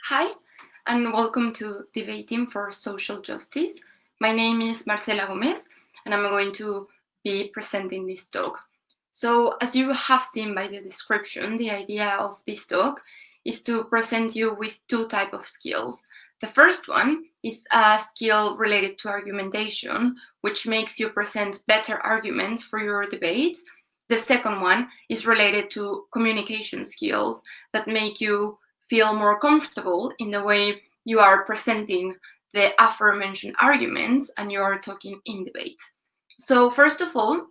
Hi, and welcome to Debating for Social Justice. My name is Marcela Gomez, and I'm going to be presenting this talk. So, as you have seen by the description, the idea of this talk is to present you with two types of skills. The first one is a skill related to argumentation, which makes you present better arguments for your debates. The second one is related to communication skills that make you feel more comfortable in the way you are presenting the aforementioned arguments and you are talking in debates. So first of all,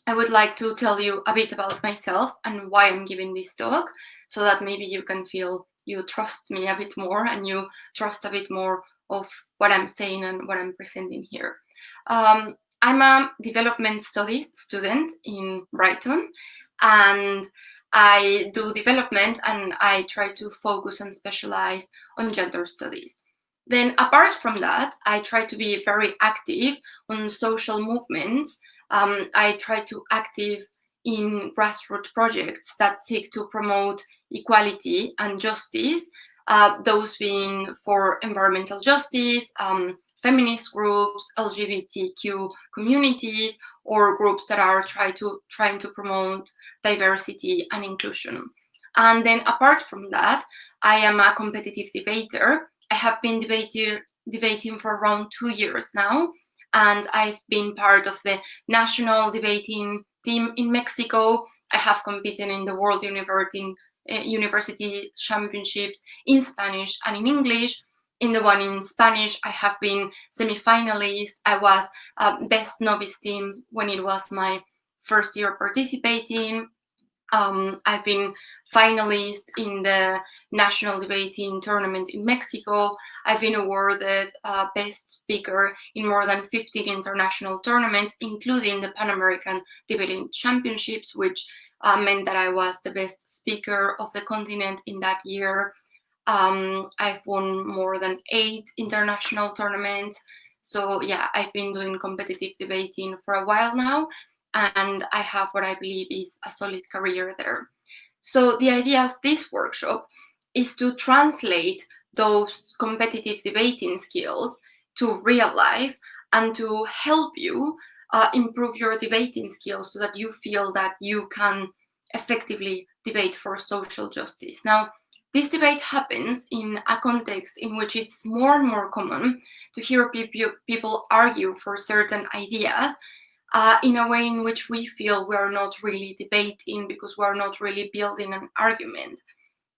I would like to tell you a bit about myself and why I'm giving this talk, so that maybe you can feel you trust me a bit more and you trust a bit more of what I'm saying and what I'm presenting here. I'm a development studies student in Brighton, and I do development and I try to focus and specialize on gender studies. Then apart from that, I try to be very active on social movements. I try to active in grassroots projects that seek to promote equality and justice, those being for environmental justice, feminist groups, LGBTIQ communities, or groups that are trying to promote diversity and inclusion. And then apart from that, I am a competitive debater. I have been debating for around 2 years now, and I've been part of the national debating team in Mexico. I have competed in the World University Championships in Spanish and in English. In the one in Spanish, I have been semi-finalist. I was best novice team when it was my first year participating. I've been finalist in the national debating tournament in Mexico. I've been awarded best speaker in more than 15 international tournaments, including the Pan American Debating Championships, which meant that I was the best speaker of the continent in that year. I've won more than 8 international tournaments. So yeah, I've been doing competitive debating for a while now, and I have what I believe is a solid career there. So the idea of this workshop is to translate those competitive debating skills to real life and to help you improve your debating skills so that you feel that you can effectively debate for social justice. Now, this debate happens in a context in which it's more and more common to hear people argue for certain ideas in a way in which we feel we are not really debating because we are not really building an argument.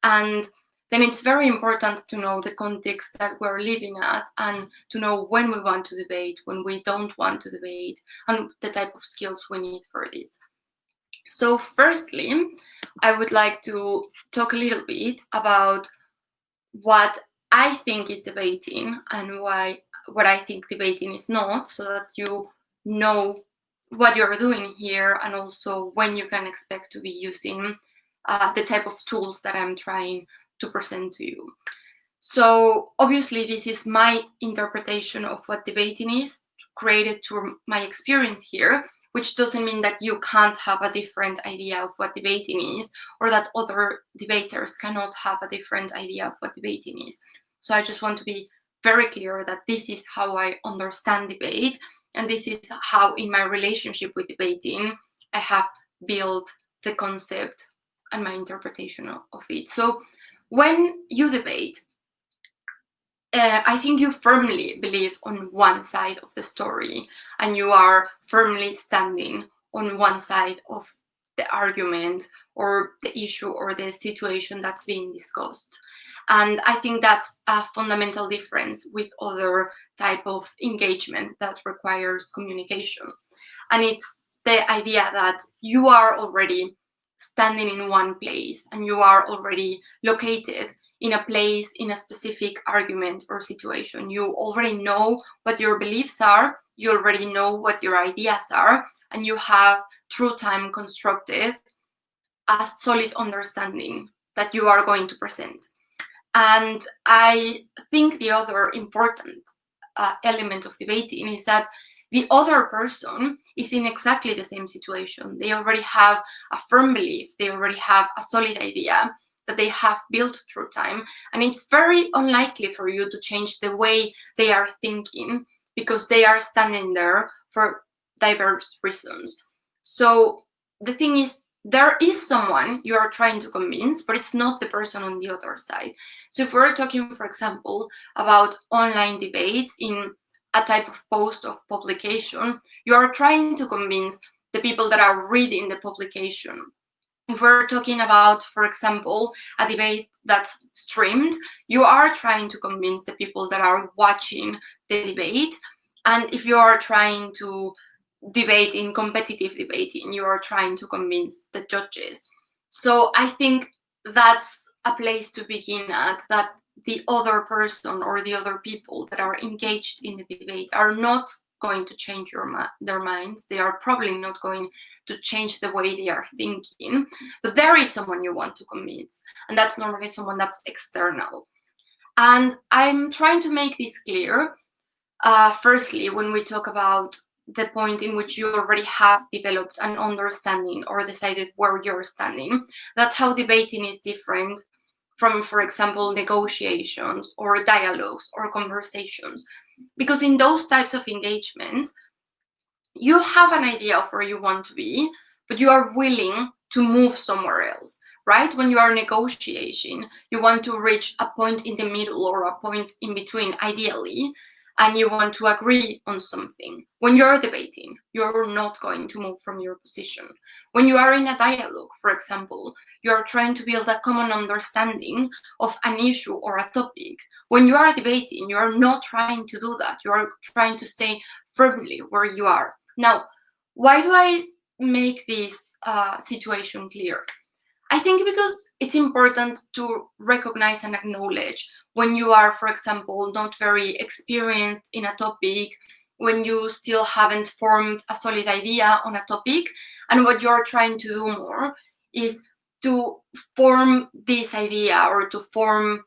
And then it's very important to know the context that we're living at and to know when we want to debate, when we don't want to debate, and the type of skills we need for this. So firstly, I would like to talk a little bit about what I think is debating and what I think debating is not, so that you know what you're doing here and also when you can expect to be using the type of tools that I'm trying to present to you. So obviously this is my interpretation of what debating is, created through my experience here, which doesn't mean that you can't have a different idea of what debating is, or that other debaters cannot have a different idea of what debating is. So I just want to be very clear that this is how I understand debate, and this is how, in my relationship with debating, I have built the concept and my interpretation of it. So when you debate, I think you firmly believe on one side of the story, and you are firmly standing on one side of the argument or the issue or the situation that's being discussed. And I think that's a fundamental difference with other type of engagement that requires communication. And it's the idea that you are already standing in one place and you are already located in a place, in a specific argument or situation. You already know what your beliefs are, you already know what your ideas are, and you have, through time, constructed a solid understanding that you are going to present. And I think the other important element of debating is that the other person is in exactly the same situation. They already have a firm belief, they already have a solid idea, that they have built through time, and it's very unlikely for you to change the way they are thinking, because they are standing there for diverse reasons. So the thing is, there is someone you are trying to convince, but it's not the person on the other side. So if we're talking, for example, about online debates in a type of post of publication, you are trying to convince the people that are reading the publication. If we're talking about, for example, a debate that's streamed, you are trying to convince the people that are watching the debate. And if you are trying to debate in competitive debating, you are trying to convince the judges. So I think that's a place to begin at, that the other person or the other people that are engaged in the debate are not going to change their minds. They are probably not going to change the way they are thinking, but there is someone you want to convince, and that's normally someone that's external. And I'm trying to make this clear. Firstly, when we talk about the point in which you already have developed an understanding or decided where you're standing, that's how debating is different from, for example, negotiations or dialogues or conversations. Because in those types of engagements, you have an idea of where you want to be, but you are willing to move somewhere else, right? When you are negotiating, you want to reach a point in the middle or a point in between, ideally, and you want to agree on something. When you're debating, you're not going to move from your position. When you are in a dialogue, for example, you're trying to build a common understanding of an issue or a topic. When you are debating, you are not trying to do that. You are trying to stay firmly where you are. Now, why do I make this situation clear? I think because it's important to recognize and acknowledge when you are, for example, not very experienced in a topic, when you still haven't formed a solid idea on a topic, and what you're trying to do more is to form this idea or to form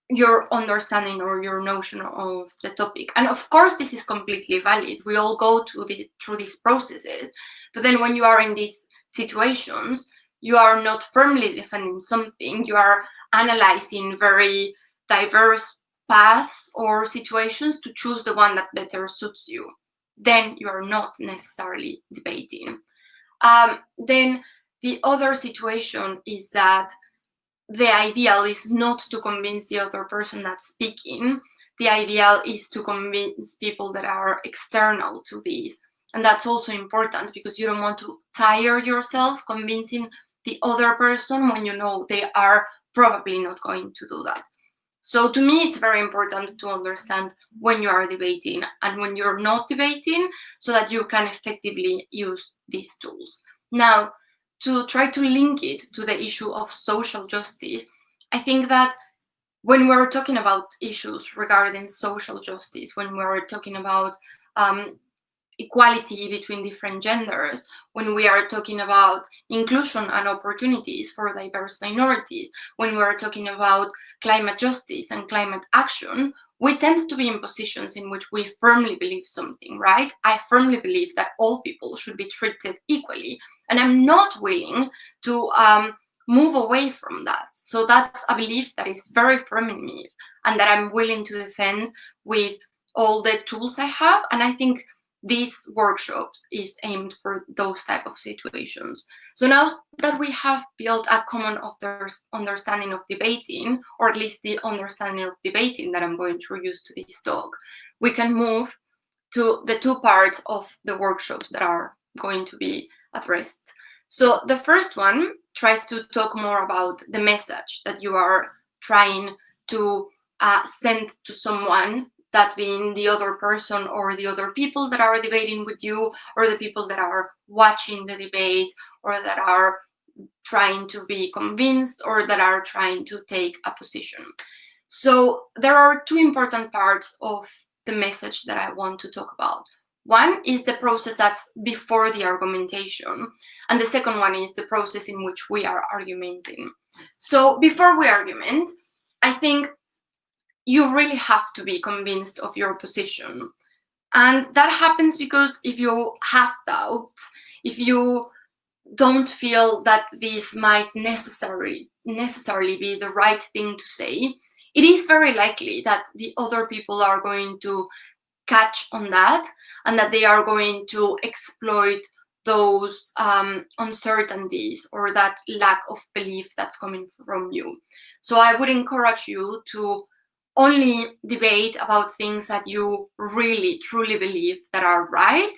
your understanding or your notion of the topic. And of course, this is completely valid. We all go through these processes. But then when you are in these situations, you are not firmly defending something. You are analyzing very diverse paths or situations to choose the one that better suits you. Then you are not necessarily debating. Then the other situation is that the ideal is not to convince the other person that's speaking. The ideal is to convince people that are external to this. And that's also important because you don't want to tire yourself convincing the other person when you know they are probably not going to do that. So to me, it's very important to understand when you are debating and when you're not debating so that you can effectively use these tools. Now, to try to link it to the issue of social justice, I think that when we're talking about issues regarding social justice, when we're talking about equality between different genders, when we are talking about inclusion and opportunities for diverse minorities, when we're talking about climate justice and climate action, we tend to be in positions in which we firmly believe something, right? I firmly believe that all people should be treated equally, and I'm not willing to move away from that. So that's a belief that is very firm in me and that I'm willing to defend with all the tools I have. And I think these workshops is aimed for those type of situations. So now that we have built a common understanding of debating, or at least the understanding of debating that I'm going to use to this talk, we can move to the two parts of the workshops that are going to be addressed. So the first one tries to talk more about the message that you are trying to send to someone, that being the other person or the other people that are debating with you, or the people that are watching the debate, or that are trying to be convinced, or that are trying to take a position. So there are two important parts of the message that I want to talk about. One is the process that's before the argumentation, and the second one is the process in which we are argumenting. So before we argument, I think you really have to be convinced of your position. And that happens because if you have doubts, if you don't feel that this might necessarily necessarily be the right thing to say, it is very likely that the other people are going to catch on that, and that they are going to exploit those uncertainties or that lack of belief that's coming from you. So I would encourage you to only debate about things that you really truly believe that are right.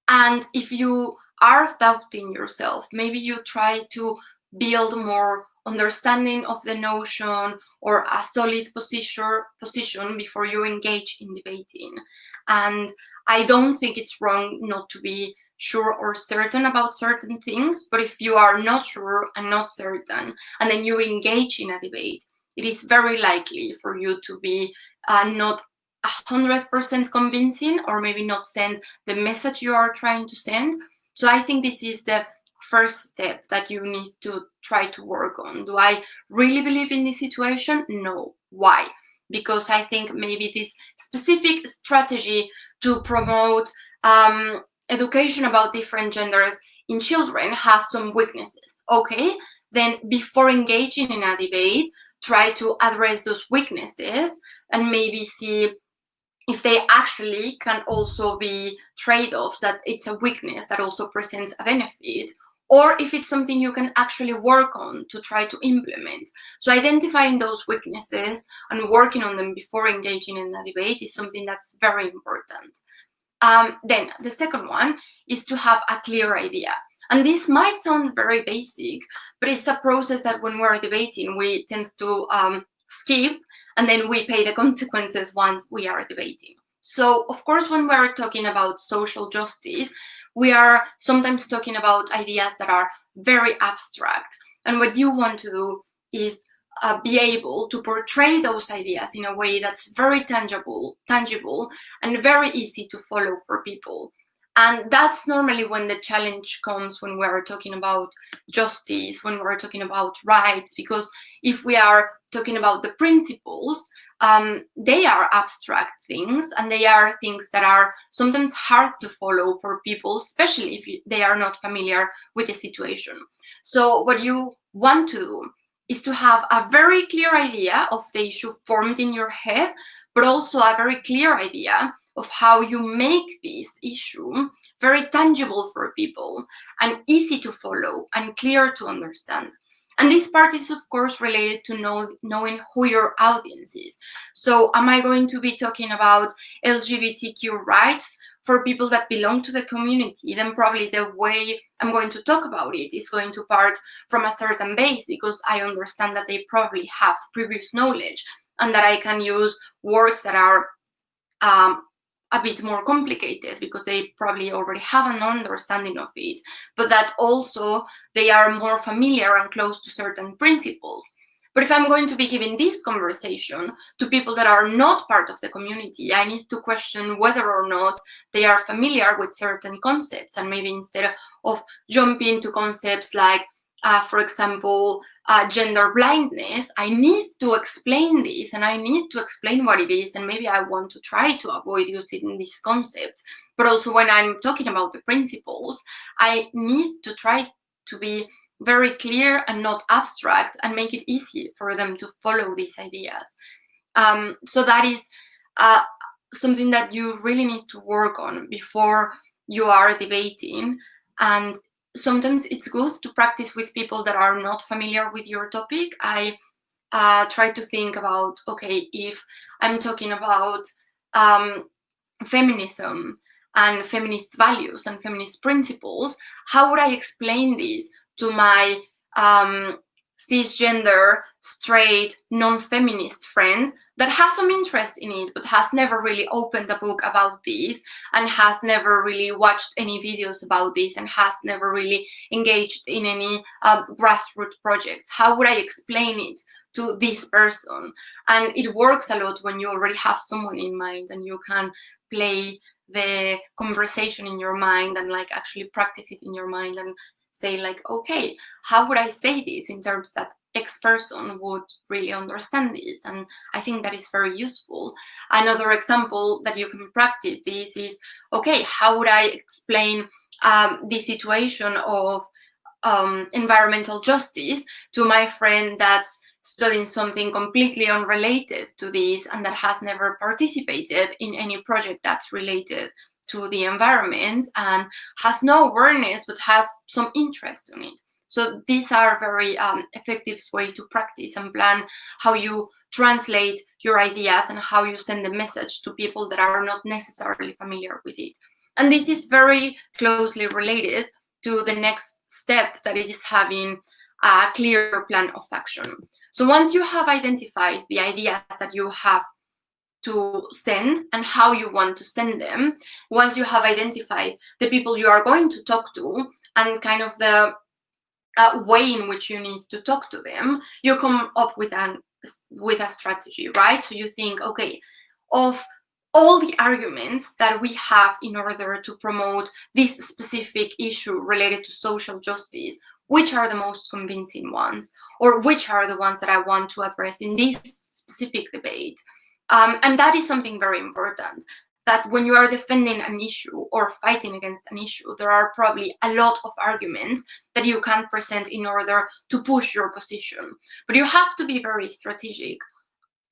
And if you are doubting yourself, maybe you try to build more understanding of the notion or a solid position before you engage in debating. And I don't think it's wrong not to be sure or certain about certain things, but if you are not sure and not certain, and then you engage in a debate, it is very likely for you to be not 100% convincing, or maybe not send the message you are trying to send. So I think this is the first step that you need to try to work on. Do I really believe in this situation? No. Why? Because I think maybe this specific strategy to promote education about different genders in children has some weaknesses. Okay, then before engaging in a debate, try to address those weaknesses and maybe see if they actually can also be trade-offs, that it's a weakness that also presents a benefit, or if it's something you can actually work on to try to implement. So identifying those weaknesses and working on them before engaging in a debate is something that's very important. Then the second one is to have a clear idea. And this might sound very basic, but it's a process that when we're debating, we tend to skip, and then we pay the consequences once we are debating. So, of course, when we're talking about social justice, we are sometimes talking about ideas that are very abstract. And what you want to do is be able to portray those ideas in a way that's very tangible, and very easy to follow for people. And that's normally when the challenge comes when we're talking about justice, when we're talking about rights, because if we are talking about the principles, they are abstract things, and they are things that are sometimes hard to follow for people, especially if they are not familiar with the situation. So what you want to do is to have a very clear idea of the issue formed in your head, but also a very clear idea of how you make this issue very tangible for people and easy to follow and clear to understand. And this part is, of course, related to knowing who your audience is. So am I going to be talking about LGBTQ rights for people that belong to the community? Then probably the way I'm going to talk about it is going to part from a certain base, because I understand that they probably have previous knowledge, and that I can use words that are a bit more complicated because they probably already have an understanding of it, but that also they are more familiar and close to certain principles. But if I'm going to be giving this conversation to people that are not part of the community, I need to question whether or not they are familiar with certain concepts. And maybe instead of jumping to concepts like, for example, gender blindness, I need to explain this, and I need to explain what it is, and maybe I want to try to avoid using these concepts. But also when I'm talking about the principles, I need to try to be very clear and not abstract, and make it easy for them to follow these ideas. So that is something that you really need to work on before you are debating. And sometimes it's good to practice with people that are not familiar with your topic. I try to think about, okay, if I'm talking about feminism and feminist values and feminist principles, how would I explain this to my cisgender, straight, non-feminist friend that has some interest in it, but has never really opened a book about this, and has never really watched any videos about this, and has never really engaged in any grassroots projects? How would I explain it to this person? And it works a lot when you already have someone in mind, and you can play the conversation in your mind and like actually practice it in your mind and say like, okay, how would I say this in terms that X person would really understand this? And I think that is very useful. Another example that you can practice this is, okay, how would I explain the situation of environmental justice to my friend that's studying something completely unrelated to this and that has never participated in any project that's related to the environment and has no awareness but has some interest in it. So these are very effective way to practice and plan how you translate your ideas and how you send the message to people that are not necessarily familiar with it. And this is very closely related to the next step, that it is having a clear plan of action. So once you have identified the ideas that you have to send and how you want to send them, once you have identified the people you are going to talk to and kind of the way in which you need to talk to them, you come up with a strategy, right? So you think, okay, of all the arguments that we have in order to promote this specific issue related to social justice, which are the most convincing ones, or which are the ones that I want to address in this specific debate? And that is something very important, that when you are defending an issue or fighting against an issue, there are probably a lot of arguments that you can present in order to push your position. But you have to be very strategic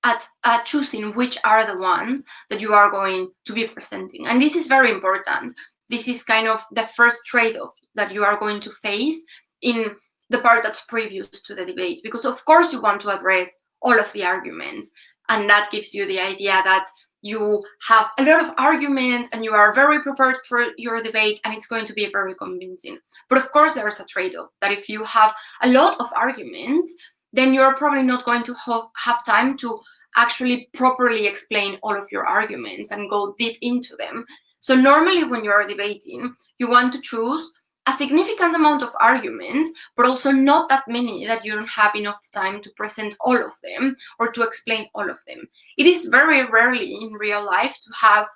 at choosing which are the ones that you are going to be presenting. And this is very important. This is kind of the first trade-off that you are going to face in the part that's previous to the debate, because of course you want to address all of the arguments, and that gives you the idea that you have a lot of arguments and you are very prepared for your debate and it's going to be very convincing. But of course there's a trade-off, that if you have a lot of arguments, then you're probably not going to have time to actually properly explain all of your arguments and go deep into them. So normally when you're debating, you want to choose a significant amount of arguments, but also not that many that you don't have enough time to present all of them or to explain all of them. It is very rarely in real life to have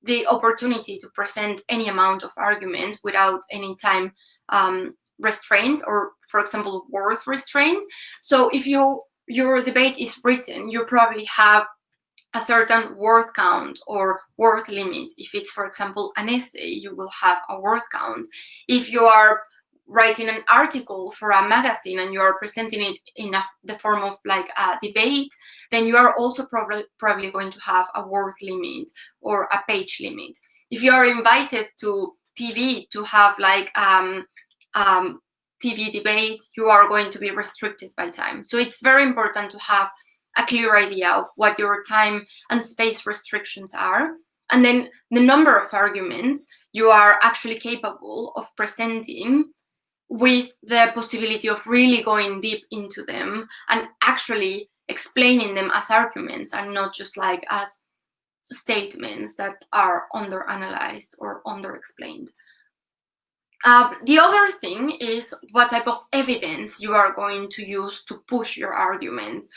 the opportunity to present any amount of arguments without any time restraints, or, for example, word restraints. So if your debate is written, you probably have a certain word count or word limit. If it's, for example, an essay, you will have a word count. If you are writing an article for a magazine and you are presenting it in the form of like a debate, then you are also probably going to have a word limit or a page limit. If you are invited to TV to have like TV debate, you are going to be restricted by time. So it's very important to have a clear idea of what your time and space restrictions are, and then the number of arguments you are actually capable of presenting, with the possibility of really going deep into them and actually explaining them as arguments and not just like as statements that are underanalyzed or underexplained. The other thing is what type of evidence you are going to use to push your argument.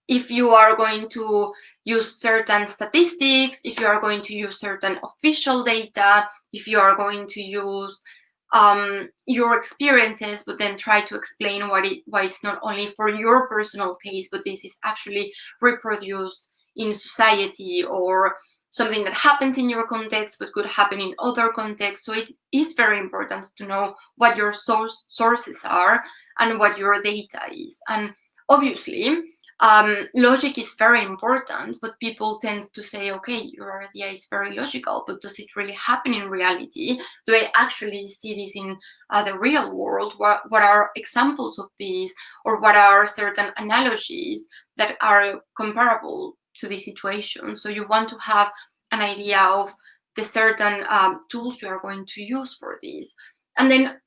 If you are going to use certain statistics, if you are going to use certain official data, if you are going to use your experiences, but then try to explain why it's not only for your personal case, but this is actually reproduced in society, or something that happens in your context but could happen in other contexts. So it is very important to know what your sources are and what your data is. And obviously, logic is very important, but people tend to say, okay, your idea is very logical, but does it really happen in reality? Do I actually see this in the real world? What are examples of these, or what are certain analogies that are comparable to the situation? So you want to have an idea of the certain tools you are going to use for this. And then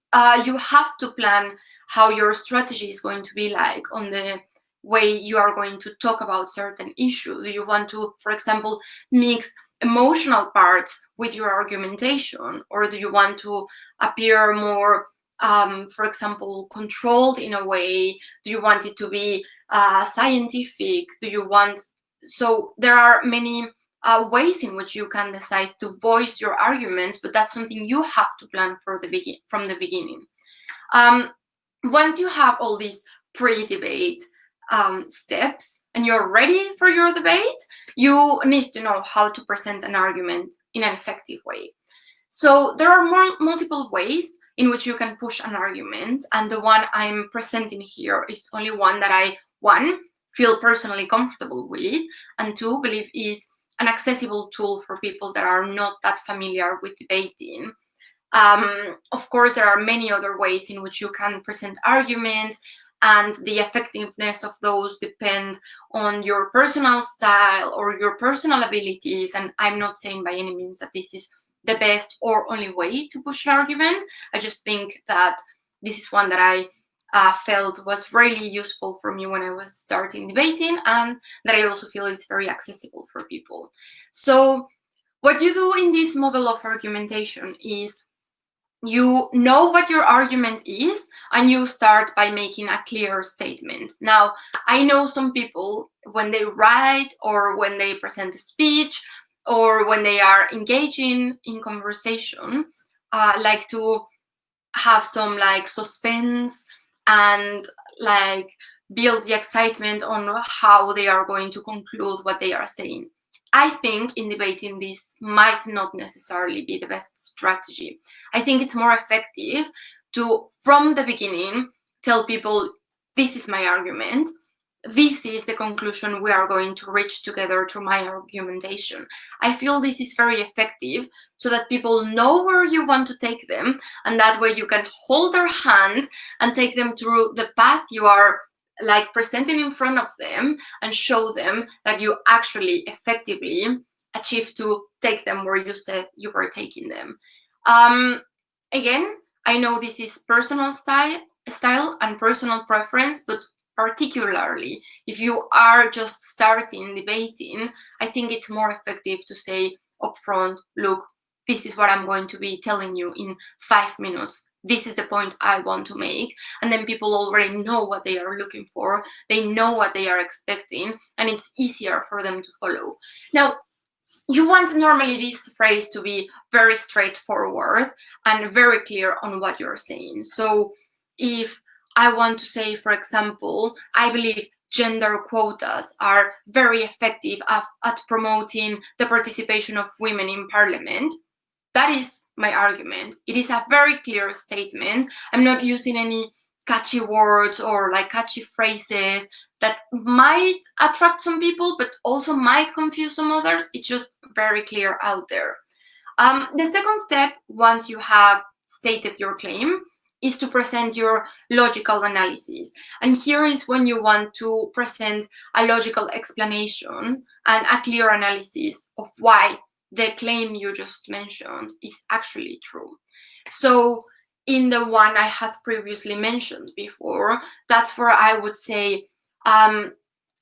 you have to plan how your strategy is going to be like on the way you are going to talk about certain issue. Do you want to, for example, mix emotional parts with your argumentation, or do you want to appear more, for example, controlled in a way? Do you want it to be scientific? Do you want... So there are many ways in which you can decide to voice your arguments, but that's something you have to plan from the beginning. Once you have all these pre-debate steps and you're ready for your debate, you need to know how to present an argument in an effective way. So there are multiple ways in which you can push an argument, and the one I'm presenting here is only one that I, one, feel personally comfortable with, and two, believe is an accessible tool for people that are not that familiar with debating. Of course, there are many other ways in which you can present arguments, and the effectiveness of those depend on your personal style or your personal abilities. And I'm not saying by any means that this is the best or only way to push an argument. I just think that this is one that I felt was really useful for me when I was starting debating, and that I also feel is very accessible for people. So what you do in this model of argumentation is you know what your argument is, and you start by making a clear statement. Now, I know some people, when they write or when they present a speech or when they are engaging in conversation, like to have some like suspense and like build the excitement on how they are going to conclude what they are saying. I think in debating this might not necessarily be the best strategy. I think it's more effective to, from the beginning, tell people, this is my argument, this is the conclusion we are going to reach together through my argumentation. I feel this is very effective so that people know where you want to take them, and that way you can hold their hand and take them through the path you are like presenting in front of them, and show them that you actually effectively achieve to take them where you said you were taking them. Again, I know this is personal style and personal preference, but particularly if you are just starting debating, I think it's more effective to say upfront, look, this is what I'm going to be telling you in 5 minutes. This is the point I want to make. And then people already know what they are looking for. They know what they are expecting, and it's easier for them to follow. Now, you want normally this phrase to be very straightforward and very clear on what you're saying. So if I want to say, for example, I believe gender quotas are very effective at promoting the participation of women in parliament, that is my argument. It is a very clear statement. I'm not using any catchy words or like catchy phrases that might attract some people, but also might confuse some others. It's just very clear out there. The second step, once you have stated your claim, is to present your logical analysis. And here is when you want to present a logical explanation and a clear analysis of why the claim you just mentioned is actually true. So in the one I had previously mentioned before, that's where I would say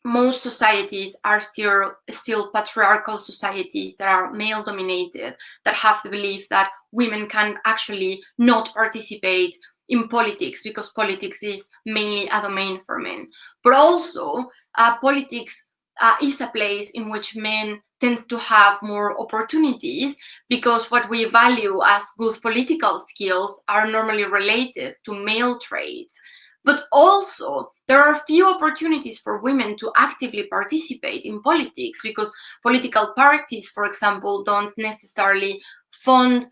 most societies are still patriarchal societies that are male dominated, that have the belief that women can actually not participate in politics because politics is mainly a domain for men. But also politics is a place in which men tend to have more opportunities, because what we value as good political skills are normally related to male traits. But also, there are few opportunities for women to actively participate in politics, because political parties, for example, don't necessarily fund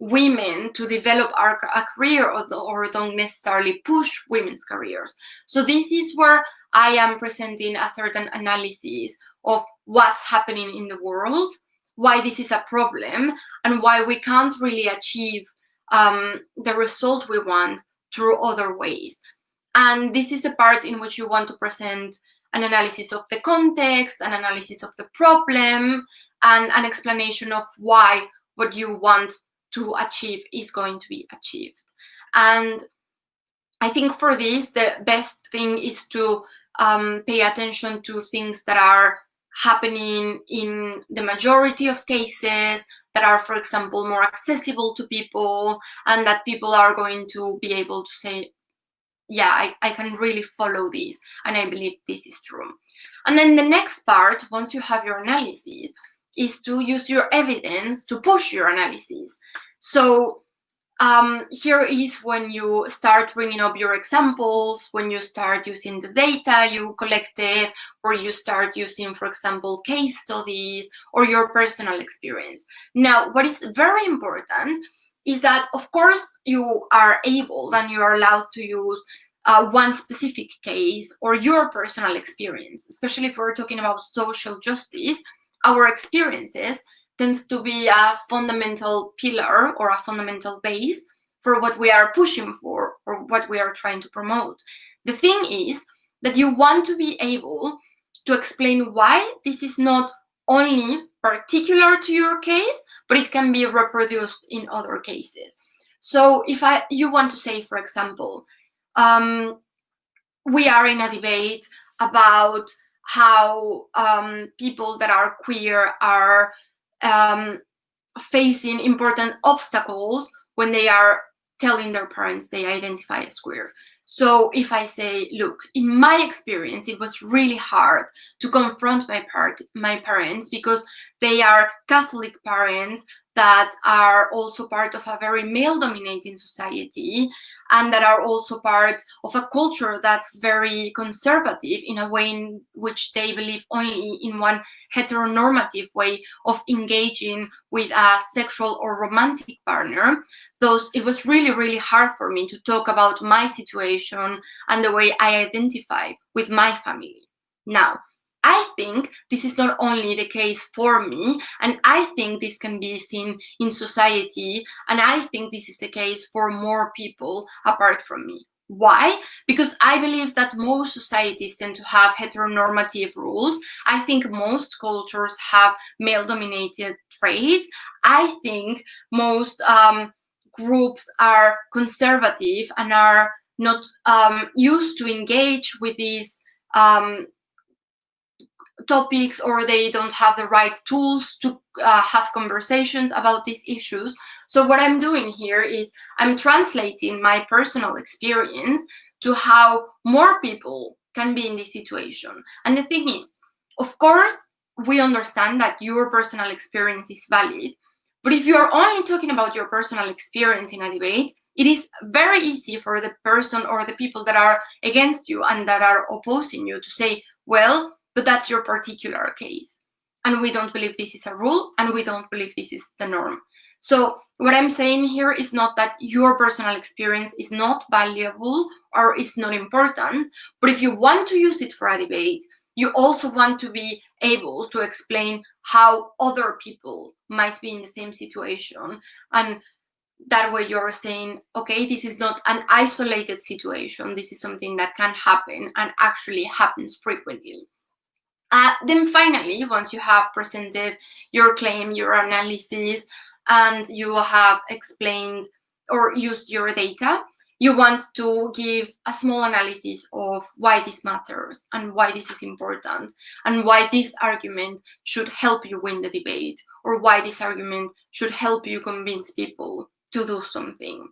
women to develop a career, or don't necessarily push women's careers. So this is where I am presenting a certain analysis of what's happening in the world, why this is a problem, and why we can't really achieve the result we want through other ways. And this is the part in which you want to present an analysis of the context, an analysis of the problem, and an explanation of why what you want to achieve is going to be achieved. And I think for this, the best thing is to pay attention to things that are happening in the majority of cases, that are, for example, more accessible to people, and that people are going to be able to say, yeah, I can really follow this, and I believe this is true. And then the next part, once you have your analysis, is to use your evidence to push your analysis. So here is when you start bringing up your examples, when you start using the data you collected, or you start using, for example, case studies or your personal experience. Now, what is very important is that, of course, you are able and you are allowed to use one specific case or your personal experience, especially if we're talking about social justice. Our experiences tend to be a fundamental pillar or a fundamental base for what we are pushing for or what we are trying to promote. The thing is that you want to be able to explain why this is not only particular to your case, but it can be reproduced in other cases. So if you want to say, for example, we are in a debate about how people that are queer are facing important obstacles when they are telling their parents they identify as queer. So if I say, look, in my experience, it was really hard to confront my parents because they are Catholic parents that are also part of a very male-dominating society and that are also part of a culture that's very conservative in a way in which they believe only in one heteronormative way of engaging with a sexual or romantic partner. It was really, really hard for me to talk about my situation and the way I identify with my family. Now, I think this is not only the case for me, and I think this can be seen in society, and I think this is the case for more people apart from me. Why? Because I believe that most societies tend to have heteronormative rules. I think most cultures have male-dominated traits. I think most groups are conservative and are not used to engage with these topics, or they don't have the right tools to have conversations about these issues. So what I'm doing here is I'm translating my personal experience to how more people can be in this situation. And the thing is, of course, we understand that your personal experience is valid, but if you're only talking about your personal experience in a debate, it is very easy for the person or the people that are against you and that are opposing you to say, well, but that's your particular case. And we don't believe this is a rule, and we don't believe this is the norm. So what I'm saying here is not that your personal experience is not valuable or is not important, but if you want to use it for a debate, you also want to be able to explain how other people might be in the same situation. And that way you're saying, okay, this is not an isolated situation. This is something that can happen and actually happens frequently. Then finally, once you have presented your claim, your analysis, and you have explained or used your data, you want to give a small analysis of why this matters and why this is important and why this argument should help you win the debate, or why this argument should help you convince people to do something.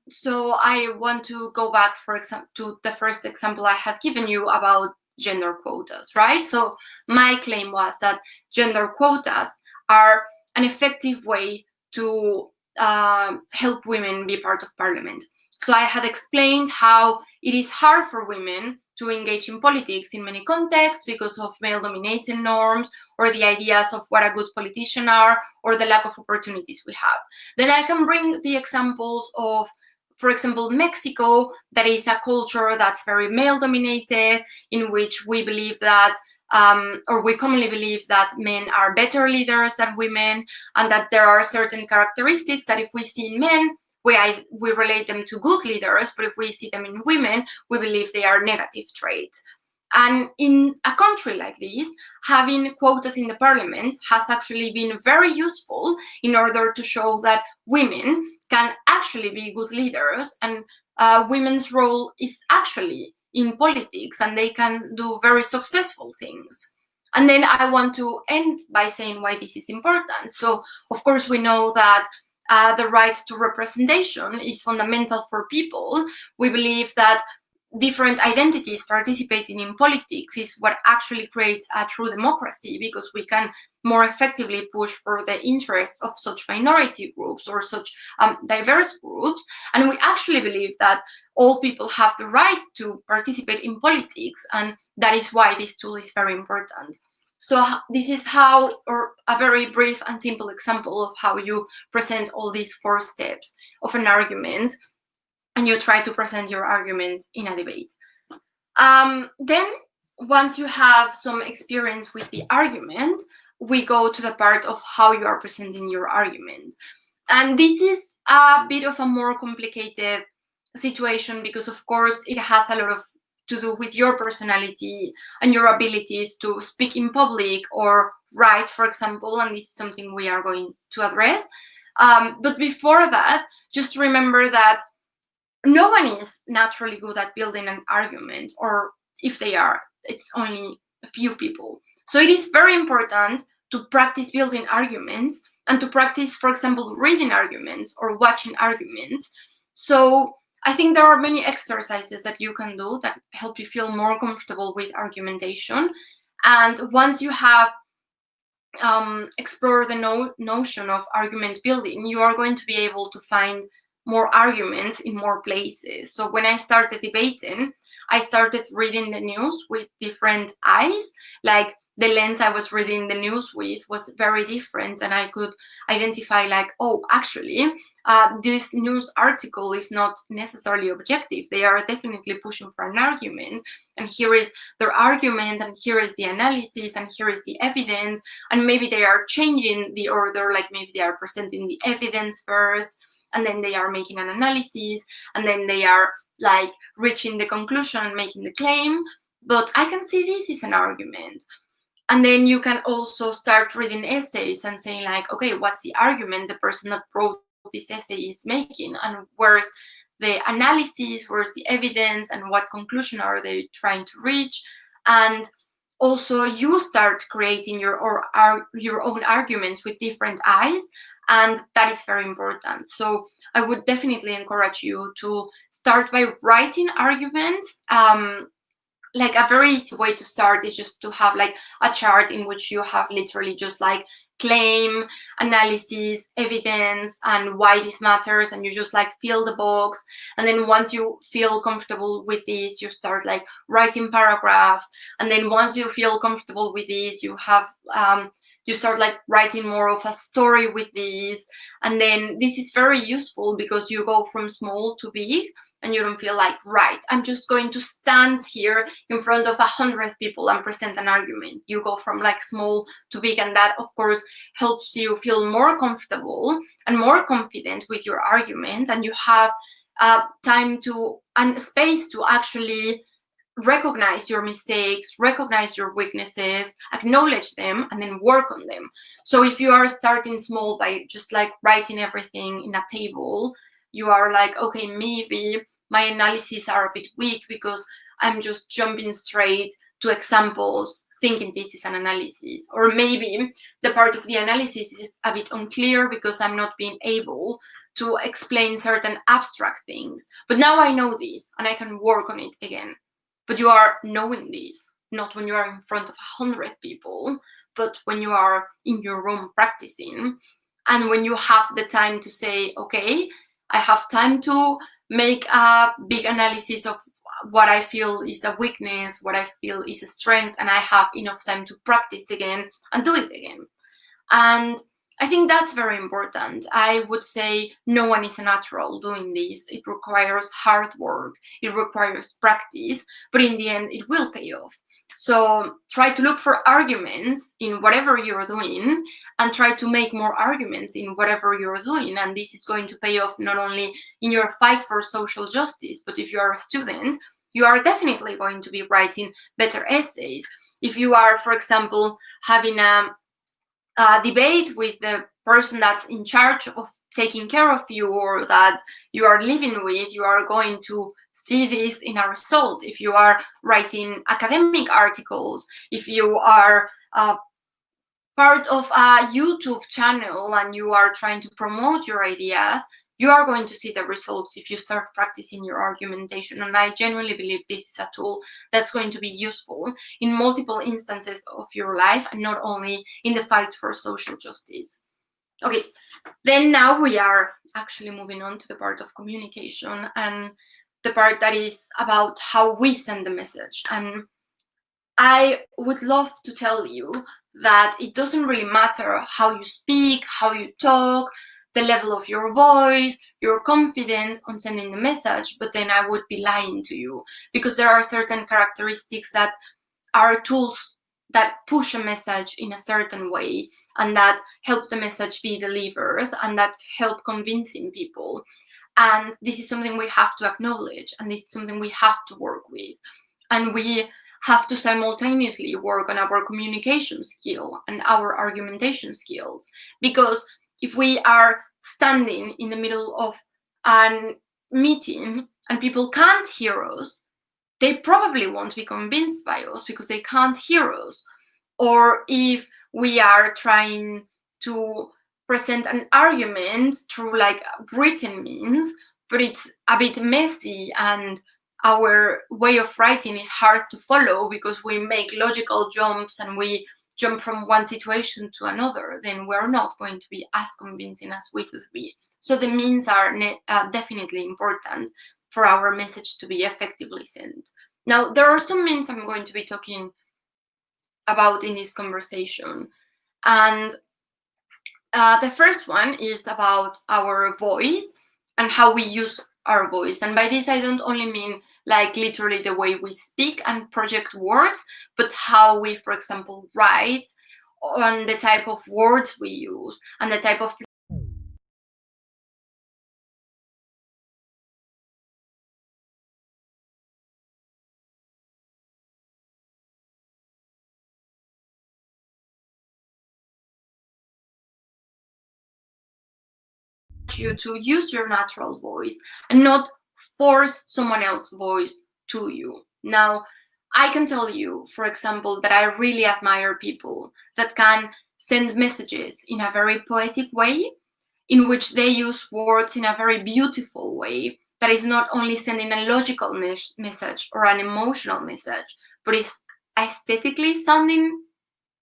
So I want to go back, for example, to the first example I had given you about gender quotas, right? So my claim was that gender quotas are an effective way to help women be part of parliament. So I had explained how it is hard for women to engage in politics in many contexts because of male-dominated norms, or the ideas of what a good politician are, or the lack of opportunities we have. Then I can bring the examples of, for example, Mexico, that is a culture that's very male-dominated, in which we believe that, or we commonly believe that men are better leaders than women, and that there are certain characteristics that if we see in men, we relate them to good leaders, but if we see them in women, we believe they are negative traits. And in a country like this, having quotas in the parliament has actually been very useful in order to show that women can actually be good leaders, and women's role is actually in politics, and they can do very successful things. And then I want to end by saying why this is important. So, of course, we know that the right to representation is fundamental for people. We believe that different identities participating in politics is what actually creates a true democracy, because we can more effectively push for the interests of such minority groups or such diverse groups. And we actually believe that all people have the right to participate in politics, and that is why this tool is very important. So this is how, or a very brief and simple example of how you present all these 4 steps of an argument, and you try to present your argument in a debate. Then once you have some experience with the argument, we go to the part of how you are presenting your argument. And this is a bit of a more complicated situation because, of course, it has a lot of to do with your personality and your abilities to speak in public or write, for example, and this is something we are going to address. But before that, just remember that no one is naturally good at building an argument, or if they are, it's only a few people. So it is very important to practice building arguments and to practice, for example, reading arguments or watching arguments. So I think there are many exercises that you can do that help you feel more comfortable with argumentation. And once you have explored the notion of argument building, you are going to be able to find more arguments in more places. So when I started debating, I started reading the news with different eyes. Like the lens I was reading the news with was very different, and I could identify like, oh, actually, this news article is not necessarily objective. They are definitely pushing for an argument, and here is their argument, and here is the analysis, and here is the evidence, and maybe they are changing the order, like maybe they are presenting the evidence first, and then they are making an analysis, and then they are like reaching the conclusion and making the claim. But I can see this is an argument. And then you can also start reading essays and saying like, okay, what's the argument the person that wrote this essay is making, and where's the analysis, where's the evidence, and what conclusion are they trying to reach. And also you start creating your own arguments with different eyes, and that is very important. So I would definitely encourage you to start by writing arguments. Like a very easy way to start is just to have like a chart in which you have literally just like claim, analysis, evidence, and why this matters, and you just like fill the box. And then once you feel comfortable with this, you start like writing paragraphs. And then once you feel comfortable with this, you have you start like writing more of a story with these. And then this is very useful because you go from small to big, and you don't feel like, right, I'm just going to stand here in front of 100 people and present an argument. You go from like small to big, and that of course helps you feel more comfortable and more confident with your argument, and you have time to and space to actually recognize your mistakes, recognize your weaknesses, acknowledge them, and then work on them. So if you are starting small by just like writing everything in a table, you are like, okay, maybe my analyses are a bit weak because I'm just jumping straight to examples thinking this is an analysis. Or maybe the part of the analysis is a bit unclear because I'm not being able to explain certain abstract things. But now I know this and I can work on it again. But you are knowing this, not when you are in front of 100 people, but when you are in your room practicing, and when you have the time to say, okay, I have time to make a big analysis of what I feel is a weakness, what I feel is a strength, and I have enough time to practice again and do it again. And I think that's very important. I would say no one is a natural doing this. It requires hard work, it requires practice, but in the end, it will pay off. So try to look for arguments in whatever you're doing, and try to make more arguments in whatever you're doing. And this is going to pay off not only in your fight for social justice, but if you are a student, you are definitely going to be writing better essays. If you are, for example, having a debate with the person that's in charge of taking care of you, or that you are living with, you are going to see this in a result. If you are writing academic articles, if you are part of a YouTube channel and you are trying to promote your ideas, you are going to see the results if you start practicing your argumentation. And I genuinely believe this is a tool that's going to be useful in multiple instances of your life, and not only in the fight for social justice. Okay, then now we are actually moving on to the part of communication, and the part that is about how we send the message. And I would love to tell you that it doesn't really matter how you speak, how you talk, the level of your voice, your confidence on sending the message, but then I would be lying to you, because there are certain characteristics that are tools that push a message in a certain way and that help the message be delivered and that help convincing people. And this is something we have to acknowledge, and this is something we have to work with. And we have to simultaneously work on our communication skill and our argumentation skills. Because if we are standing in the middle of a meeting and people can't hear us, they probably won't be convinced by us because they can't hear us. Or if we are trying to present an argument through like written means, but it's a bit messy and our way of writing is hard to follow because we make logical jumps and we jump from one situation to another, then we're not going to be as convincing as we could be. So the means are definitely important for our message to be effectively sent. Now, there are some means I'm going to be talking about in this conversation. And the first one is about our voice and how we use our voice. And by this, I don't only mean like literally the way we speak and project words, but how we, for example, write, on the type of words we use and the type of you to use your natural voice and not force someone else's voice to you. Now, I can tell you, for example, that I really admire people that can send messages in a very poetic way, in which they use words in a very beautiful way, that is not only sending a logical message or an emotional message, but is aesthetically sounding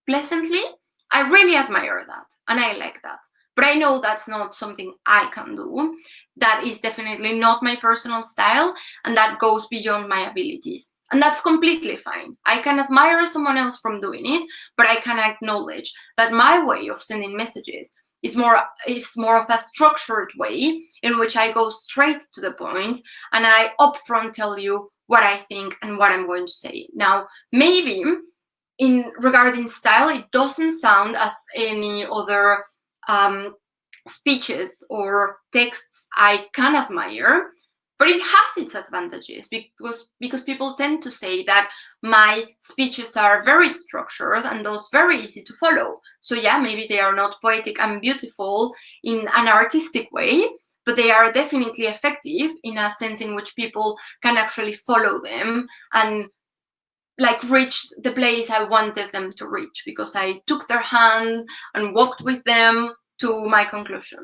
pleasantly. I really admire that and I like that. But I know that's not something I can do. That is definitely not my personal style, and that goes beyond my abilities. And that's completely fine. I can admire someone else from doing it, but I can acknowledge that my way of sending messages is more of a structured way in which I go straight to the point and I upfront tell you what I think and what I'm going to say. Now, maybe in regarding style, it doesn't sound as any other speeches or texts I can admire, but it has its advantages because people tend to say that my speeches are very structured and thus very easy to follow. So yeah, maybe they are not poetic and beautiful in an artistic way, but they are definitely effective in a sense in which people can actually follow them and like reach the place I wanted them to reach because I took their hand and walked with them to my conclusion.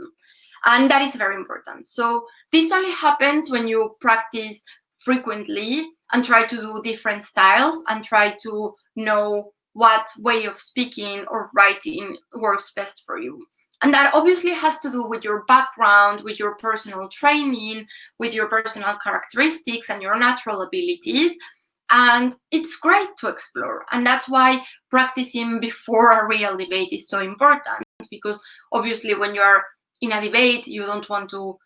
And that is very important. So this only happens when you practice frequently and try to do different styles and try to know what way of speaking or writing works best for you. And that obviously has to do with your background, with your personal training, with your personal characteristics and your natural abilities. And it's great to explore. And that's why practicing before a real debate is so important, because obviously when you are in a debate, you don't want to,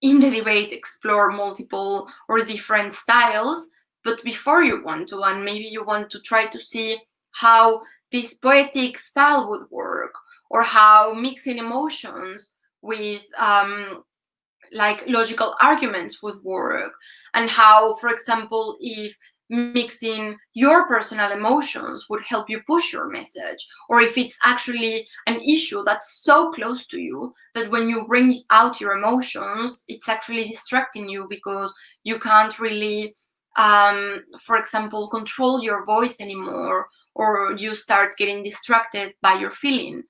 in the debate, explore multiple or different styles, but before you want to, and maybe you want to try to see how this poetic style would work, or how mixing emotions with like logical arguments would work, and how, for example, if mixing your personal emotions would help you push your message, or if it's actually an issue that's so close to you that when you bring out your emotions, it's actually distracting you because you can't really, for example, control your voice anymore, or you start getting distracted by your feelings.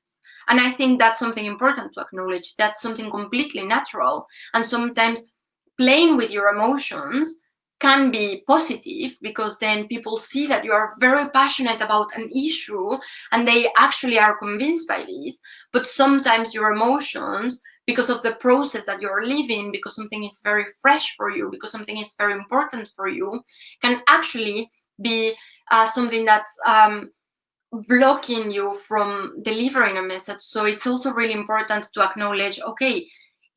And I think that's something important to acknowledge. That's something completely natural. And sometimes playing with your emotions can be positive, because then people see that you are very passionate about an issue and they actually are convinced by this. But sometimes your emotions, because of the process that you're living, because something is very fresh for you, because something is very important for you, can actually be something that's blocking you from delivering a message. So it's also really important to acknowledge, okay,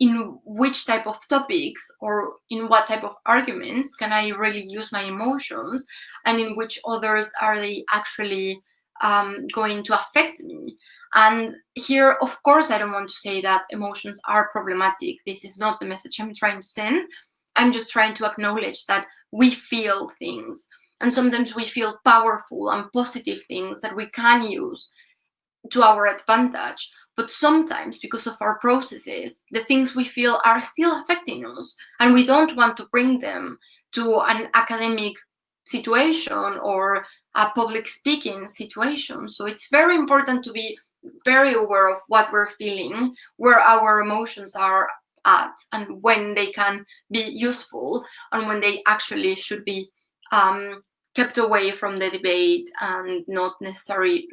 in which type of topics or in what type of arguments can I really use my emotions, and in which others are they actually going to affect me. And here, of course, I don't want to say that emotions are problematic. This is not the message I'm trying to send. I'm just trying to acknowledge that we feel things. And sometimes we feel powerful and positive things that we can use to our advantage. But sometimes, because of our processes, the things we feel are still affecting us. And we don't want to bring them to an academic situation or a public speaking situation. So it's very important to be very aware of what we're feeling, where our emotions are at, and when they can be useful and when they actually should be kept away from the debate and not necessarily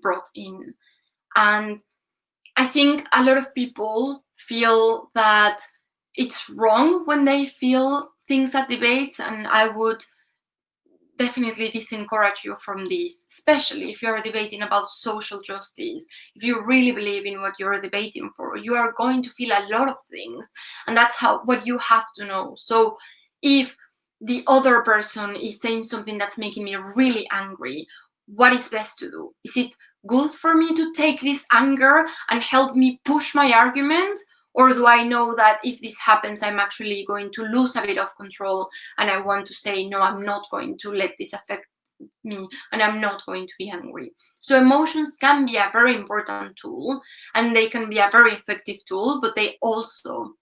brought in. And I think a lot of people feel that it's wrong when they feel things at debates, and I would definitely disencourage you from this, especially if you're debating about social justice. If you really believe in what you're debating for, you are going to feel a lot of things, and that's what you have to know. So if the other person is saying something that's making me really angry, what is best to do? Is it good for me to take this anger and help me push my argument? Or do I know that if this happens, I'm actually going to lose a bit of control, and I want to say, no, I'm not going to let this affect me, and I'm not going to be angry. So emotions can be a very important tool, and they can be a very effective tool, but they also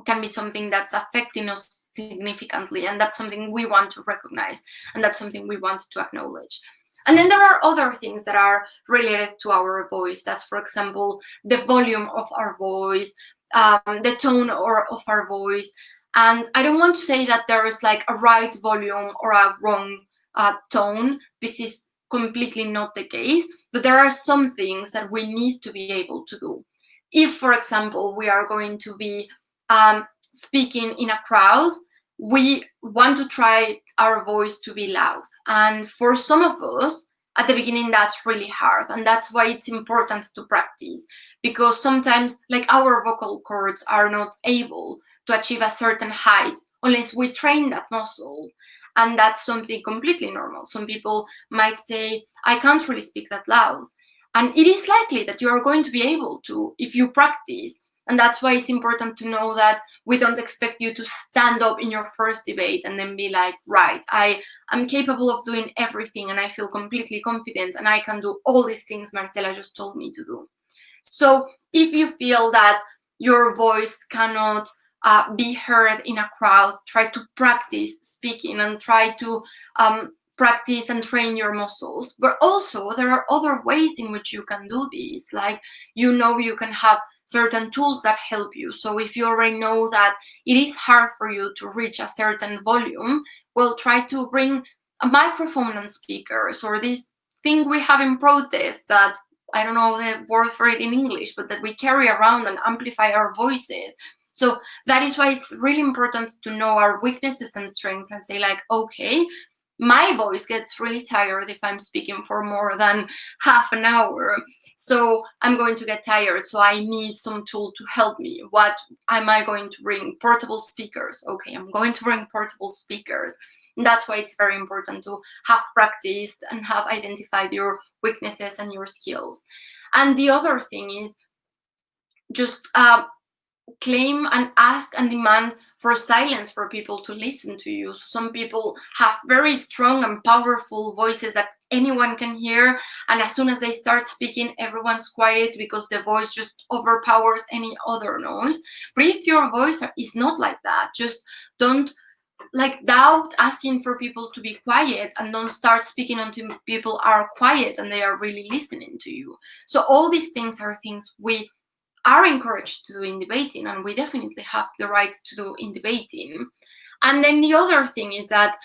can be something that's affecting us significantly, and that's something we want to recognize, and that's something we want to acknowledge. And then there are other things that are related to our voice. That's, for example, the volume of our voice, the tone of our voice. And I don't want to say that there is like a right volume or a wrong tone. This is completely not the case, but there are some things that we need to be able to do. If, for example, we are going to be speaking in a crowd, we want to try our voice to be loud. And for some of us, at the beginning, that's really hard. And that's why it's important to practice, because sometimes like our vocal cords are not able to achieve a certain height unless we train that muscle. And that's something completely normal. Some people might say, I can't really speak that loud. And it is likely that you are going to be able to if you practice. And that's why it's important to know that we don't expect you to stand up in your first debate and then be like, right, I'm capable of doing everything and I feel completely confident and I can do all these things Marcela just told me to do. So if you feel that your voice cannot be heard in a crowd, try to practice speaking and try to practice and train your muscles. But also there are other ways in which you can do this. Like, you can have certain tools that help you. So if you already know that it is hard for you to reach a certain volume, well, try to bring a microphone and speakers, or this thing we have in protest that, I don't know the word for it in English, but that we carry around and amplify our voices. So that is why it's really important to know our weaknesses and strengths and say like, okay, my voice gets really tired if I'm speaking for more than half an hour. So I'm going to get tired. So I need some tool to help me. What am I going to bring? Portable speakers. Okay, I'm going to bring portable speakers. And that's why it's very important to have practiced and have identified your weaknesses and your skills. And the other thing is just claim and ask and demand for silence for people to listen to you. So some people have very strong and powerful voices that anyone can hear, and as soon as they start speaking, everyone's quiet because the voice just overpowers any other noise. But if your voice is not like that, just don't doubt asking for people to be quiet, and don't start speaking until people are quiet and they are really listening to you. So all these things are things we are encouraged to do in debating, and we definitely have the right to do in debating. And then the other thing is that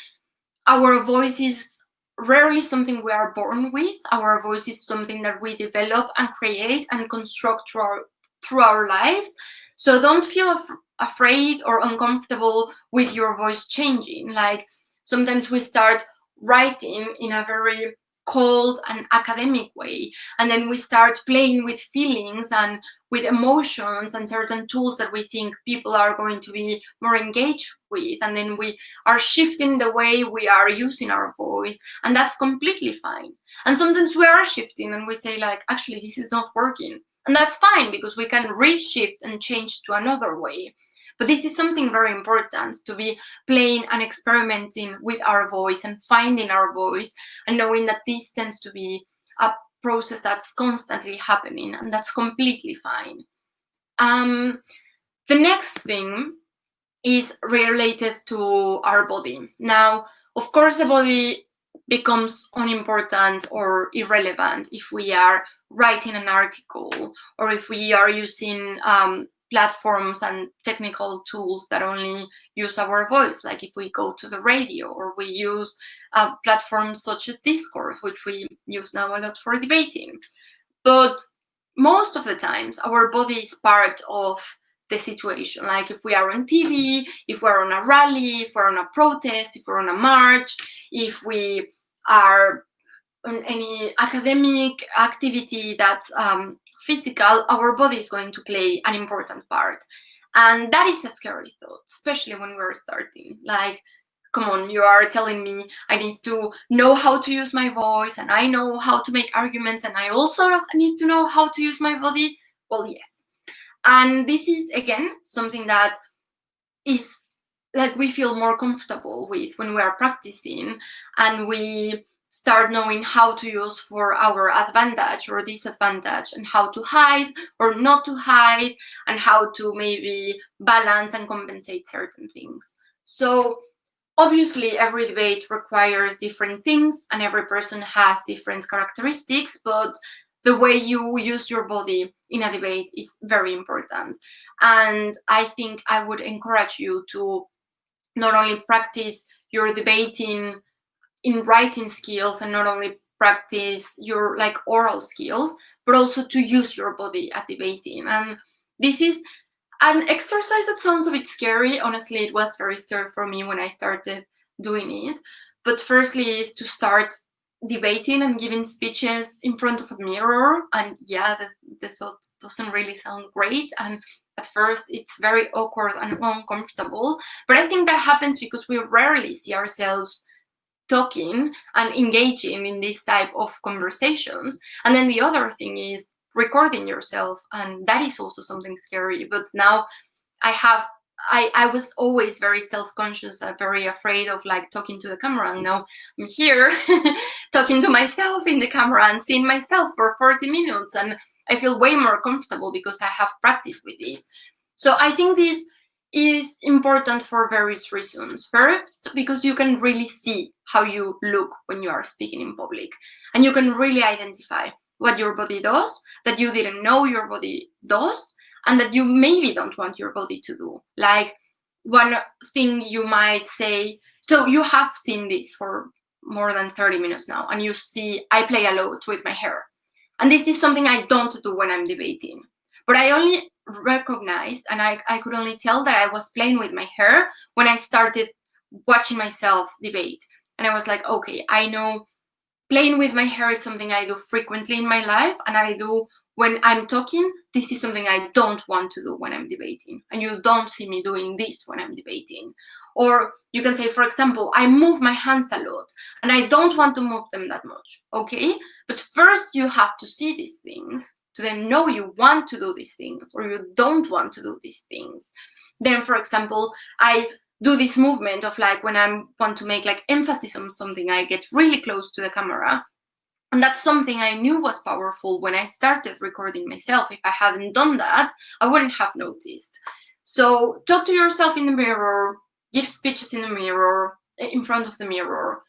our voice is rarely something we are born with. Our voice is something that we develop and create and construct through our lives. So don't feel afraid or uncomfortable with your voice changing. Like, sometimes we start writing in a very cold and academic way, and then we start playing with feelings and with emotions and certain tools that we think people are going to be more engaged with, and then we are shifting the way we are using our voice, and that's completely fine. And sometimes we are shifting and we say like, actually this is not working, and that's fine because we can reshift and change to another way. But this is something very important, to be playing and experimenting with our voice and finding our voice, and knowing that this tends to be a process that's constantly happening, and that's completely fine. The next thing is related to our body. Now, of course, the body becomes unimportant or irrelevant if we are writing an article, or if we are using platforms and technical tools that only use our voice, like if we go to the radio, or we use platforms such as Discord, which we use now a lot for debating. But most of the times our body is part of the situation. Like if we are on TV, if we're on a rally, if we're on a protest, if we're on a march, if we are on any academic activity that's physical, our body is going to play an important part. And that is a scary thought, especially when we're starting. Like, come on, you are telling me I need to know how to use my voice, and I know how to make arguments, and I also need to know how to use my body? Well, yes. And this is, again, something that is like we feel more comfortable with when we are practicing, and we start knowing how to use for our advantage or disadvantage, and how to hide or not to hide, and how to maybe balance and compensate certain things. So obviously every debate requires different things, and every person has different characteristics, but the way you use your body in a debate is very important. And I think I would encourage you to not only practice your debating in writing skills, and not only practice your like oral skills, but also to use your body at debating. And this is an exercise that sounds a bit scary. Honestly, it was very scary for me when I started doing it. But firstly is to start debating and giving speeches in front of a mirror. And yeah, the thought doesn't really sound great. And at first it's very awkward and uncomfortable. But I think that happens because we rarely see ourselves talking and engaging in this type of conversations. And then the other thing is recording yourself, and that is also something scary. But now I was always very self-conscious and very afraid of like talking to the camera, and now I'm here talking to myself in the camera and seeing myself for 40 minutes, and I feel way more comfortable because I have practiced with this. So I think this is important for various reasons. First, because you can really see how you look when you are speaking in public, and you can really identify what your body does that you didn't know your body does, and that you maybe don't want your body to do. Like one thing you might say, so you have seen this for more than 30 minutes now, and you see I play a lot with my hair. And this is something I don't do when I'm debating. But I only recognized, and I could only tell that I was playing with my hair when I started watching myself debate. And I was like, okay, I know playing with my hair is something I do frequently in my life, and I do when I'm talking. This is something I don't want to do when I'm debating, and you don't see me doing this when I'm debating. Or you can say, for example, I move my hands a lot, and I don't want to move them that much, okay? But first you have to see these things to then know you want to do these things or you don't want to do these things. Then, for example, I do this movement of like when I want to make like emphasis on something, I get really close to the camera. And that's something I knew was powerful when I started recording myself. If I hadn't done that, I wouldn't have noticed. So talk to yourself in the mirror, give speeches in the mirror, in front of the mirror,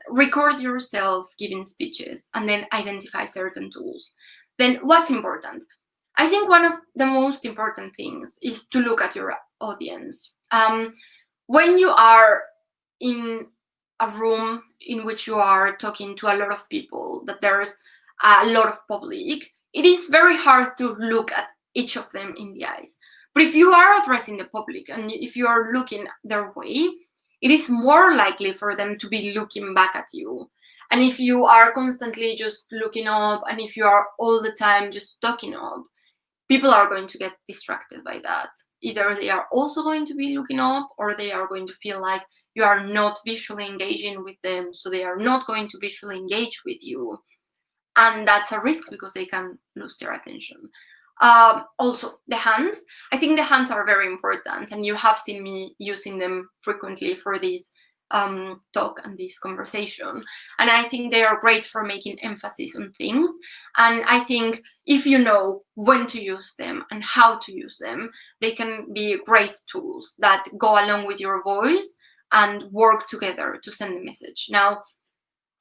record yourself giving speeches, and then identify certain tools. Then what's important? I think one of the most important things is to look at your audience. When you are in a room in which you are talking to a lot of people, that there's a lot of public, it is very hard to look at each of them in the eyes. But if you are addressing the public and if you are looking their way, it is more likely for them to be looking back at you. And if you are constantly just looking up, and if you are all the time just talking up, people are going to get distracted by that. Either they are also going to be looking up, or they are going to feel like you are not visually engaging with them, so they are not going to visually engage with you. And that's a risk because they can lose their attention. Also, the hands. I think the hands are very important, and you have seen me using them frequently for this talk and this conversation. And I think they are great for making emphasis on things. And I think if you know when to use them and how to use them, they can be great tools that go along with your voice and work together to send a message. Now,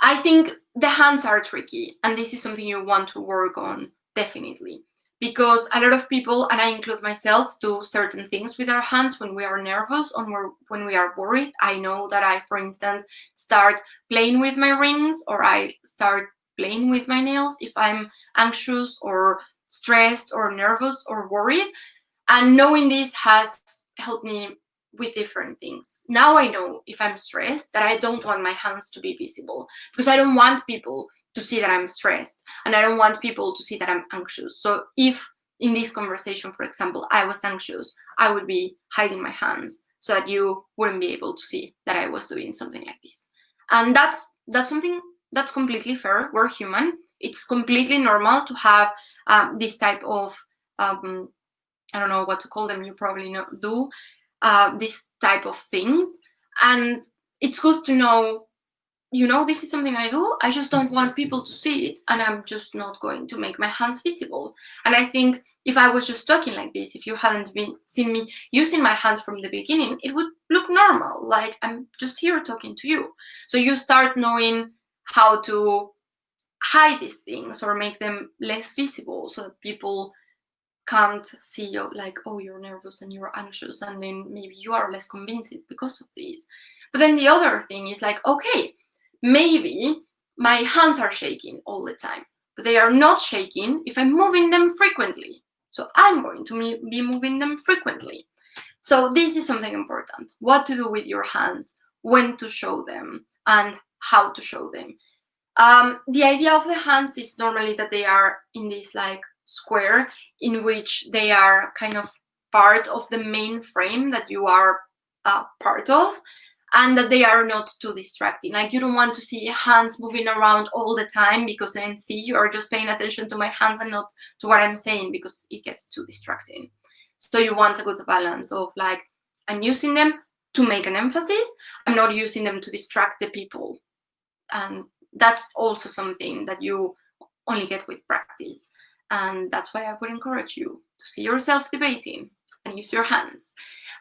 I think the hands are tricky, and this is something you want to work on, definitely. Because a lot of people, and I include myself, do certain things with our hands when we are nervous or when we are worried. I know that I, for instance, start playing with my rings, or I start playing with my nails if I'm anxious or stressed or nervous or worried. And knowing this has helped me with different things. Now I know if I'm stressed that I don't want my hands to be visible, because I don't want people to see that I'm stressed, and I don't want people to see that I'm anxious. So if in this conversation, for example, I was anxious, I would be hiding my hands so that you wouldn't be able to see that I was doing something like this. And that's something that's completely fair. We're human. It's completely normal to have this type of I don't know what to call them. You probably do this type of things, and it's good to know, this is something I do. I just don't want people to see it, and I'm just not going to make my hands visible. And I think if I was just talking like this, if you hadn't seen me using my hands from the beginning, it would look normal, like I'm just here talking to you. So you start knowing how to hide these things or make them less visible so that people can't see you, like, oh, you're nervous and you're anxious, and then maybe you are less convincing because of this. But then the other thing is like, okay, maybe my hands are shaking all the time, but they are not shaking if I'm moving them frequently. So I'm going to be moving them frequently. So this is something important. What to do with your hands, when to show them, and how to show them. The idea of the hands is normally that they are in this like square in which they are kind of part of the main frame that you are part of, and that they are not too distracting. Like, you don't want to see hands moving around all the time, because then you are just paying attention to my hands and not to what I'm saying, because it gets too distracting. So you want a good balance of like, I'm using them to make an emphasis, I'm not using them to distract the people. And that's also something that you only get with practice. And that's why I would encourage you to see yourself debating and use your hands.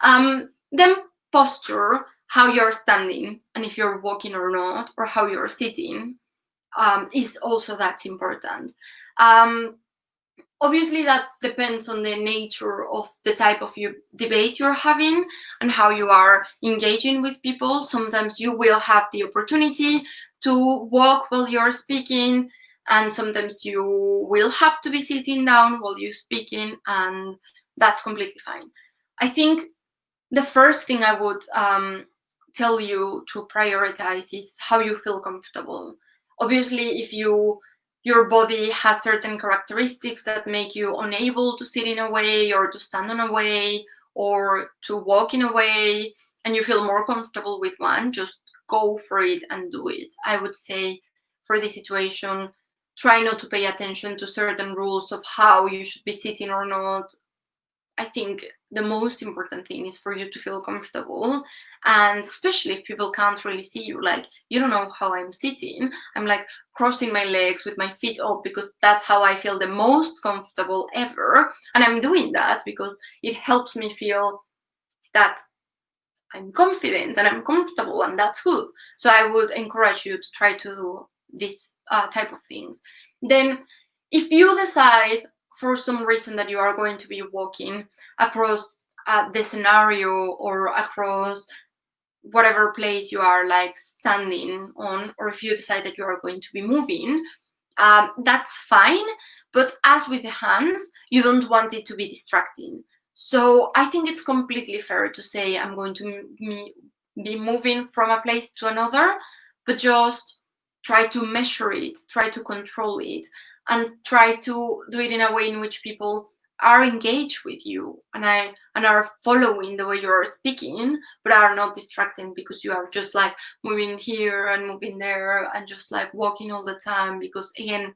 Then posture, how you're standing, and if you're walking or not, or how you're sitting, is also that's important. Obviously, that depends on the nature of the type of debate you're having and how you are engaging with people. Sometimes you will have the opportunity to walk while you're speaking, and sometimes you will have to be sitting down while you're speaking, and that's completely fine. I think the first thing I would tell you to prioritize is how you feel comfortable. Obviously, if your body has certain characteristics that make you unable to sit in a way, or to stand in a way, or to walk in a way, and you feel more comfortable with one, just go for it and do it. I would say for this situation, try not to pay attention to certain rules of how you should be sitting or not. I think the most important thing is for you to feel comfortable, and especially if people can't really see you, like, you don't know how I'm sitting. I'm like crossing my legs with my feet up, because that's how I feel the most comfortable ever. And I'm doing that because it helps me feel that I'm confident and I'm comfortable, and that's good. So I would encourage you to try to do this type of things. Then if you decide for some reason that you are going to be walking across the scenario, or across whatever place you are like standing on, or if you decide that you are going to be moving, that's fine. But as with the hands, you don't want it to be distracting. So I think it's completely fair to say, I'm going to be moving from a place to another, but just try to measure it, try to control it, and try to do it in a way in which people are engaged with you and are following the way you are speaking, but are not distracted because you are just like moving here and moving there and just like walking all the time. Because again,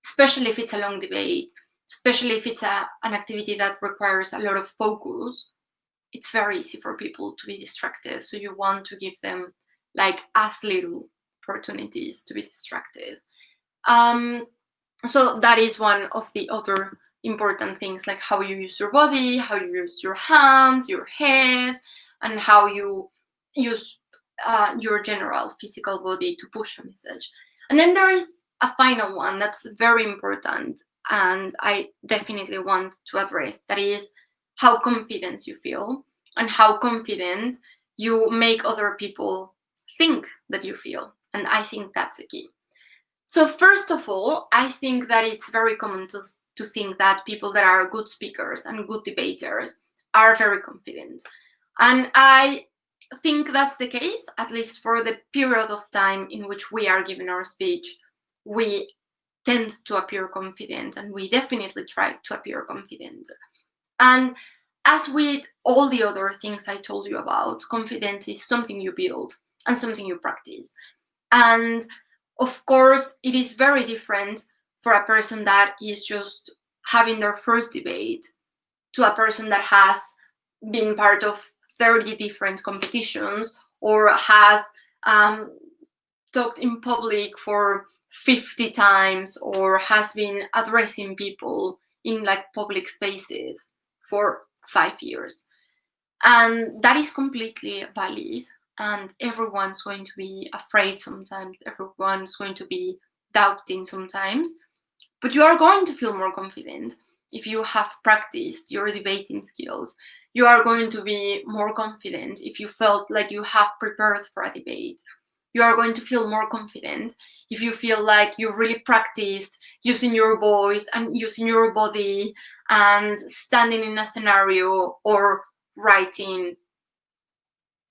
especially if it's a long debate, especially if it's an activity that requires a lot of focus, it's very easy for people to be distracted. So you want to give them like as little opportunities to be distracted. So that is one of the other important things, like how you use your body, how you use your hands, your head, and how you use your general physical body to push a message. And then there is a final one that's very important, and I definitely want to address, that is how confident you feel and how confident you make other people think that you feel. And I think that's the key. So first of all, I think that it's very common to think that people that are good speakers and good debaters are very confident. And I think that's the case, at least for the period of time in which we are giving our speech. We tend to appear confident, and we definitely try to appear confident. And as with all the other things I told you about, confidence is something you build and something you practice. And of course, it is very different for a person that is just having their first debate to a person that has been part of 30 different competitions or has talked in public for 50 times or has been addressing people in like public spaces for 5 years. And that is completely valid. And everyone's going to be afraid sometimes. Everyone's going to be doubting sometimes. But you are going to feel more confident if you have practiced your debating skills. You are going to be more confident if you felt like you have prepared for a debate. You are going to feel more confident if you feel like you really practiced using your voice and using your body and standing in a scenario or writing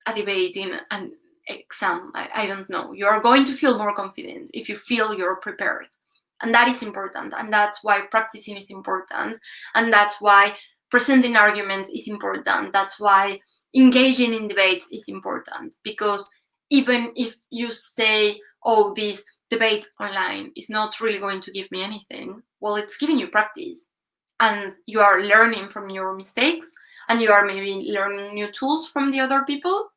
a debate in an exam. I don't know. You are going to feel more confident if you feel you're prepared. And that is important. And that's why practicing is important. And that's why presenting arguments is important. That's why engaging in debates is important. Because even if you say, oh, this debate online is not really going to give me anything, well, it's giving you practice. And you are learning from your mistakes. And you are maybe learning new tools from the other people,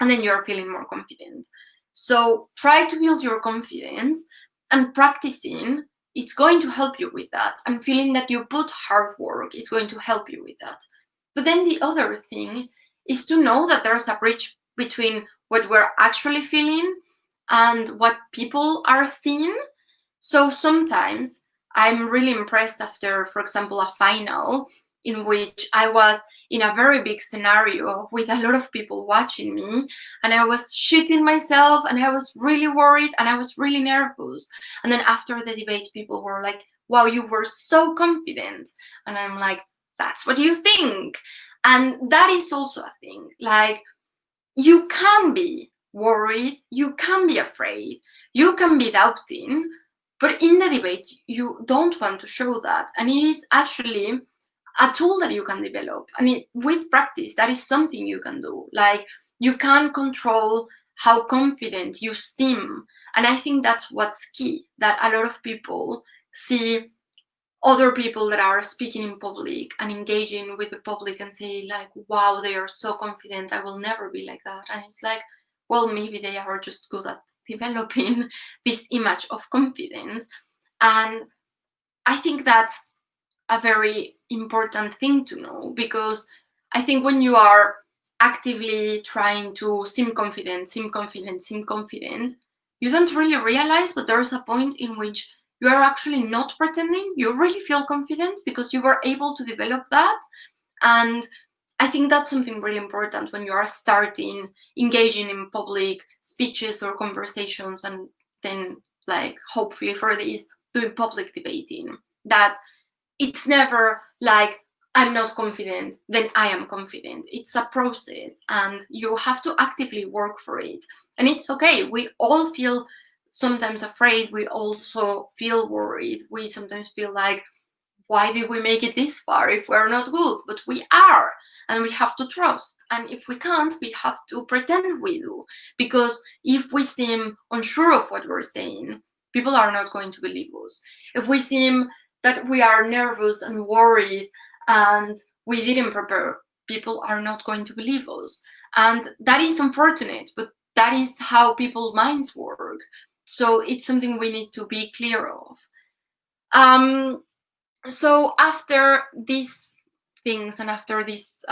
and then you are feeling more confident. So try to build your confidence, and practicing, it's going to help you with that. And feeling that you put hard work is going to help you with that. But then the other thing is to know that there's a bridge between what we're actually feeling and what people are seeing. So sometimes I'm really impressed after, for example, a final in which I was in a very big scenario with a lot of people watching me, and I was shitting myself, and I was really worried, and I was really nervous. And then after the debate, people were like, wow, you were so confident. And I'm like, that's what you think. And that is also a thing. Like, you can be worried, you can be afraid, you can be doubting, but in the debate, you don't want to show that. And it is actually a tool that you can develop. And with practice, that is something you can do. Like, you can control how confident you seem. And I think that's what's key, that a lot of people see other people that are speaking in public and engaging with the public and say like, wow, they are so confident, I will never be like that. And it's like, well, maybe they are just good at developing this image of confidence. And I think that's a very important thing to know, because I think when you are actively trying to seem confident, you don't really realize, but there's a point in which you are actually not pretending. You really feel confident because you were able to develop that. And I think that's something really important when you are starting engaging in public speeches or conversations, and then like hopefully for this doing public debating, that it's never like I'm not confident, then I am confident. It's a process and you have to actively work for it. And it's okay. We all feel sometimes afraid. We also feel worried. We sometimes feel like, why did we make it this far if we're not good? But we are, and we have to trust. And if we can't, we have to pretend we do. Because if we seem unsure of what we're saying, people are not going to believe us. If we seem that we are nervous and worried and we didn't prepare, people are not going to believe us. And that is unfortunate, but that is how people's minds work. So it's something we need to be clear of. So after these things and after these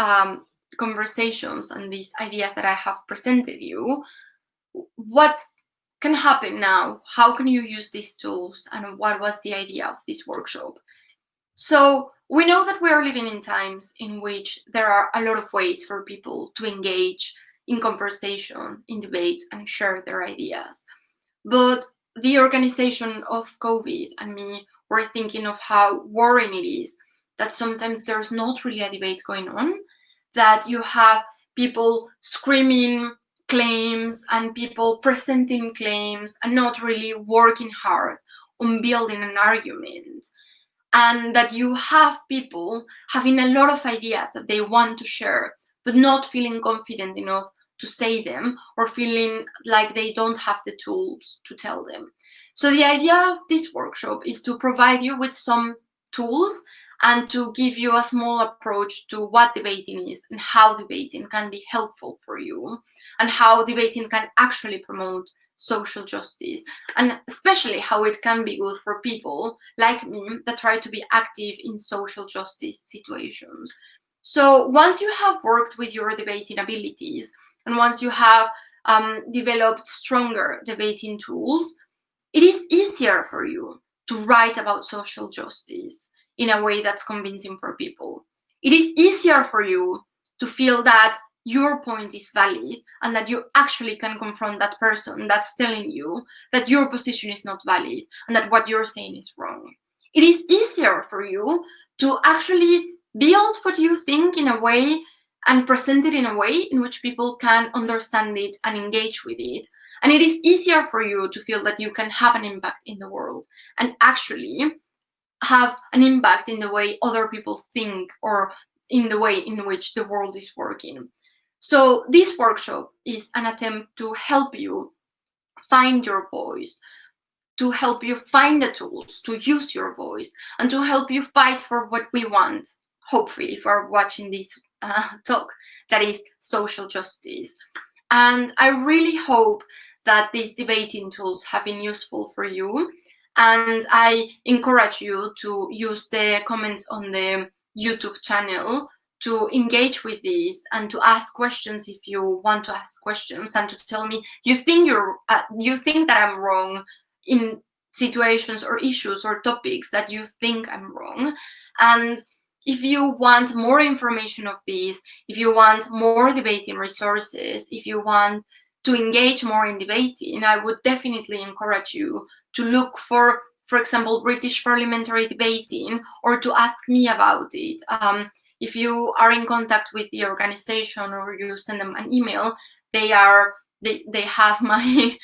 conversations and these ideas that I have presented you, what can happen now? How can you use these tools? And what was the idea of this workshop? So we know that we are living in times in which there are a lot of ways for people to engage in conversation, in debate, and share their ideas. But the organization of COVID and me were thinking of how worrying it is that sometimes there's not really a debate going on, that you have people screaming claims and people presenting claims and not really working hard on building an argument. And that you have people having a lot of ideas that they want to share, but not feeling confident enough to say them or feeling like they don't have the tools to tell them. So the idea of this workshop is to provide you with some tools and to give you a small approach to what debating is and how debating can be helpful for you and how debating can actually promote social justice, and especially how it can be good for people like me that try to be active in social justice situations. So once you have worked with your debating abilities and once you have developed stronger debating tools, it is easier for you to write about social justice in a way that's convincing for people. It is easier for you to feel that your point is valid and that you actually can confront that person that's telling you that your position is not valid and that what you're saying is wrong. It is easier for you to actually build what you think in a way and present it in a way in which people can understand it and engage with it. And it is easier for you to feel that you can have an impact in the world and actually have an impact in the way other people think or in the way in which the world is working. So this workshop is an attempt to help you find your voice, to help you find the tools to use your voice, and to help you fight for what we want, hopefully, for watching this talk, that is social justice. And I really hope that these debating tools have been useful for you. And I encourage you to use the comments on the YouTube channel to engage with these and to ask questions if you want to ask questions, and to tell me you think that I'm wrong in situations or issues or topics that you think I'm wrong. And if you want more information of these, if you want more debating resources, if you want to engage more in debating, I would definitely encourage you to look for example, British parliamentary debating, or to ask me about it. If you are in contact with the organization or you send them an email, they have my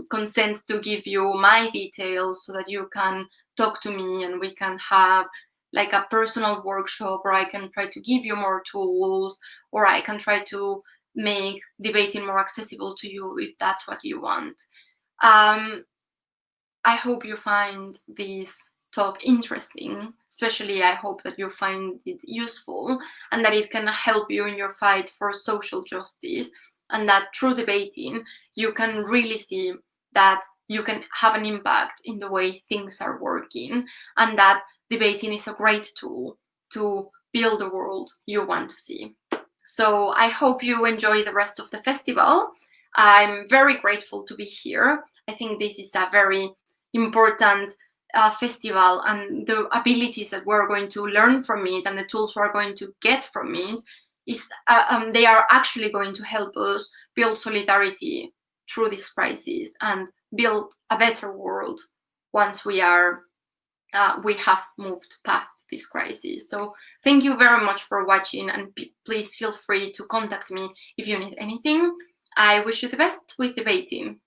consent to give you my details so that you can talk to me and we can have like a personal workshop, or I can try to give you more tools, or I can try to make debating more accessible to you if that's what you want. I hope you find this talk interesting. Especially, I hope that you find it useful and that it can help you in your fight for social justice, and that through debating, you can really see that you can have an impact in the way things are working, and that debating is a great tool to build the world you want to see. So I hope you enjoy the rest of the festival. I'm very grateful to be here. I think this is a very important festival, and the abilities that we're going to learn from it and the tools we're going to get from it is they are actually going to help us build solidarity through this crisis and build a better world once we are we have moved past this crisis. So thank you very much for watching, and please feel free to contact me if you need anything. I wish you the best with debating.